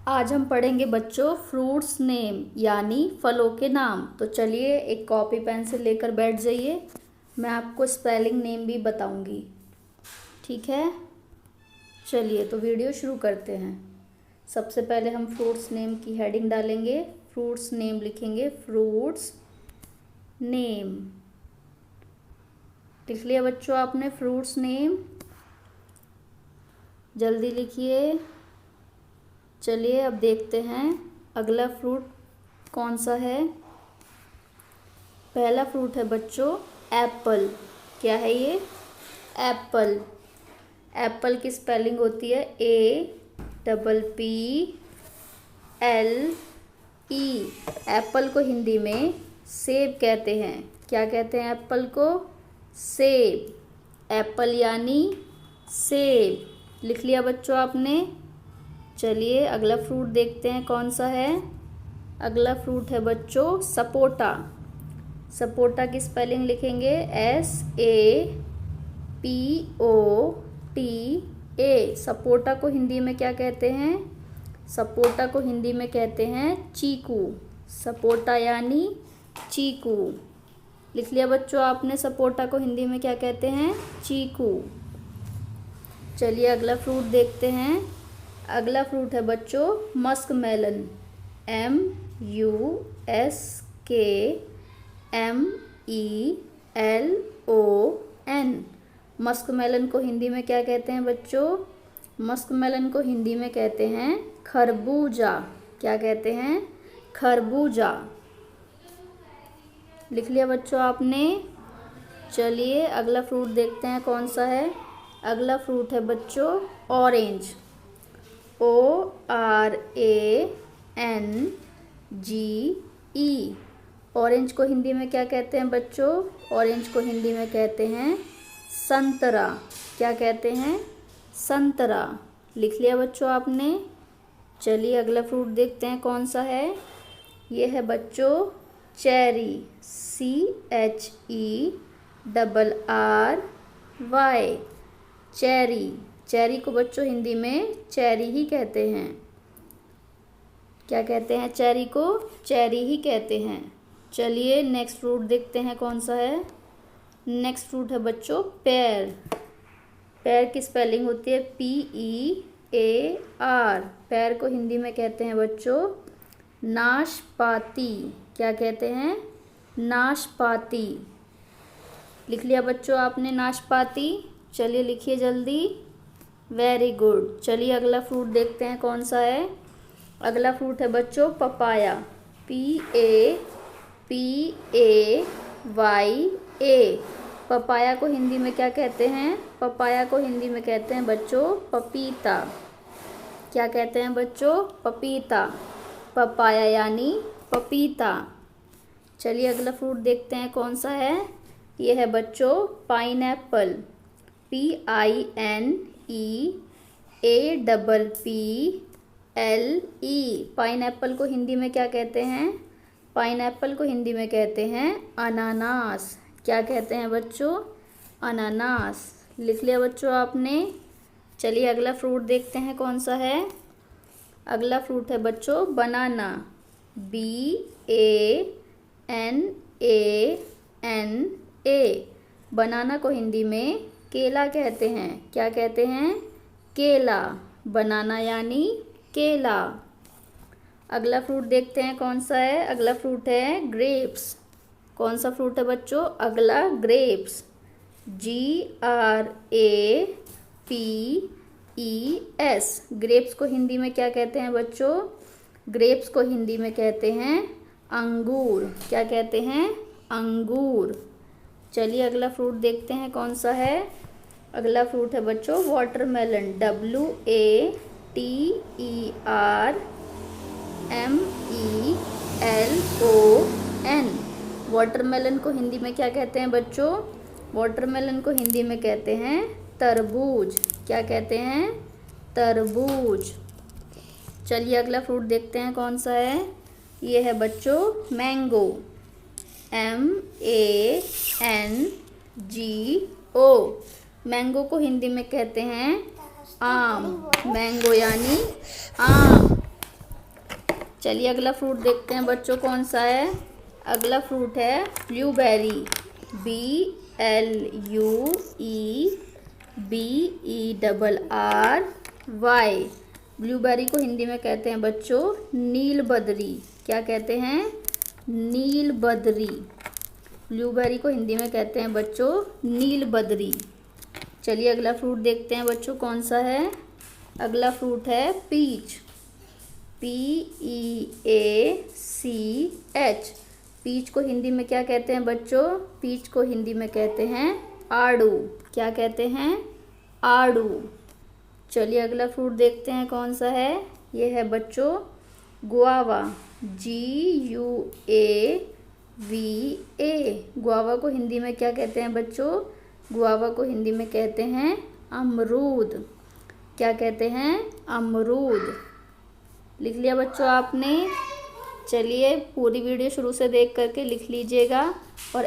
आज हम पढ़ेंगे बच्चों फ्रूट्स नेम यानी फलों के नाम। तो चलिए एक कॉपी पेंसिल लेकर बैठ जाइए। मैं आपको स्पेलिंग नेम भी बताऊंगी, ठीक है। चलिए तो वीडियो शुरू करते हैं। सबसे पहले हम फ्रूट्स नेम की हेडिंग डालेंगे। फ्रूट्स नेम लिखेंगे, फ्रूट्स नेम। लिख लिया बच्चों आपने फ्रूट्स नेम? जल्दी लिखिए। चलिए अब देखते हैं अगला फ्रूट कौन सा है। पहला फ्रूट है बच्चों एप्पल। क्या है ये? एप्पल। एप्पल की स्पेलिंग होती है APPLE। एप्पल को हिंदी में सेब कहते हैं। क्या कहते हैं एप्पल को? सेब। एप्पल यानी सेब। लिख लिया बच्चों आपने? चलिए अगला फ्रूट देखते हैं कौन सा है। अगला फ्रूट है बच्चों सपोटा। सपोटा की स्पेलिंग लिखेंगे SAPOTA। सपोटा को हिंदी में क्या कहते हैं? सपोटा को हिंदी में कहते हैं चीकू। सपोटा यानी चीकू। लिख लिया बच्चों आपने? सपोटा को हिंदी में क्या कहते हैं? चीकू। चलिए अगला फ्रूट देखते हैं। अगला फ्रूट है बच्चों musk melon. MUSKMELON। Musk melon को हिंदी में क्या कहते हैं बच्चों? मस्क मेलन को हिंदी में कहते हैं खरबूजा। क्या कहते हैं? खरबूजा। लिख लिया बच्चों आपने? चलिए अगला फ्रूट देखते हैं कौन सा है। अगला फ्रूट है बच्चों ऑरेंज। ORANGE। ऑरेंज को हिंदी में क्या कहते हैं बच्चों? ऑरेंज को हिंदी में कहते हैं संतरा। क्या कहते हैं? संतरा। लिख लिया बच्चों आपने? चलिए अगला फ्रूट देखते हैं कौन सा है। ये है बच्चों चेरी। CHERRY। चेरी। चेरी को बच्चों हिंदी में चेरी ही कहते हैं। क्या कहते हैं चेरी को? चेरी ही कहते हैं। चलिए नेक्स्ट फ्रूट देखते हैं कौन सा है। नेक्स्ट फ्रूट है बच्चों पेयर। पेयर की स्पेलिंग होती है PEAR। पेयर को हिंदी में कहते हैं बच्चों नाशपाती। क्या कहते हैं? नाशपाती। लिख लिया बच्चों आपने नाशपाती? चलिए लिखिए जल्दी। Very good. चलिए अगला फ्रूट देखते हैं कौन सा है। अगला फ्रूट है बच्चों पपाया। PAPAYA। पपाया को हिंदी में क्या कहते हैं? पपाया को हिंदी में कहते हैं बच्चों पपीता। क्या कहते हैं बच्चों? पपीता। पपाया यानी पपीता। चलिए अगला फ्रूट देखते हैं कौन सा है। यह है बच्चों पाइनएप्पल। PINEAPPLE। पाइनएप्पल को हिंदी में क्या कहते हैं? पाइनएप्पल को हिंदी में कहते हैं अनानास। क्या कहते हैं बच्चों? अनानास। लिख लिया बच्चों आपने? चलिए अगला फ्रूट देखते हैं कौन सा है। अगला फ्रूट है बच्चों बनाना। BANANA। बनाना को हिंदी में केला कहते हैं। क्या कहते हैं? केला। बनाना यानी केला। अगला फ्रूट देखते हैं कौन सा है। अगला फ्रूट है ग्रेप्स। कौन सा फ्रूट है बच्चों? अगला ग्रेप्स। GRAPES। ग्रेप्स को हिंदी में क्या कहते हैं बच्चों? ग्रेप्स को हिंदी में कहते हैं अंगूर। क्या कहते हैं? अंगूर। चलिए अगला फ्रूट देखते हैं कौन सा है। अगला फ्रूट है बच्चों वाटरमेलन। WATERMELON। वाटरमेलन को हिंदी में क्या कहते हैं बच्चों? वाटरमेलन को हिंदी में कहते हैं तरबूज। क्या कहते हैं? तरबूज। चलिए अगला फ्रूट देखते हैं कौन सा है। ये है बच्चों मैंगो। MANGO। मैंगो को हिंदी में कहते हैं आम। मैंगो यानी आम। चलिए अगला फ्रूट देखते हैं बच्चों कौन सा है। अगला फ्रूट है ब्लूबेरी। BLUEBERRY। ब्लूबेरी को हिंदी में कहते हैं बच्चों नीलबदरी। क्या कहते हैं? नीलबदरी। ब्लूबेरी को हिंदी में कहते हैं बच्चों नीलबदरी। चलिए अगला फ्रूट देखते हैं बच्चों कौन सा है। अगला फ्रूट है पीच। PEACH। पीच को हिंदी में क्या कहते हैं बच्चों? पीच को हिंदी में कहते हैं आड़ू। क्या कहते हैं? आड़ू। चलिए अगला फ्रूट देखते हैं कौन सा है। ये है बच्चों गुआवा। GUAVA। गुआवा को हिंदी में क्या कहते हैं बच्चों? गुआवा को हिंदी में कहते हैं अमरूद। क्या कहते हैं? अमरूद। लिख लिया बच्चों आपने? चलिए पूरी वीडियो शुरू से देख करके लिख लीजिएगा और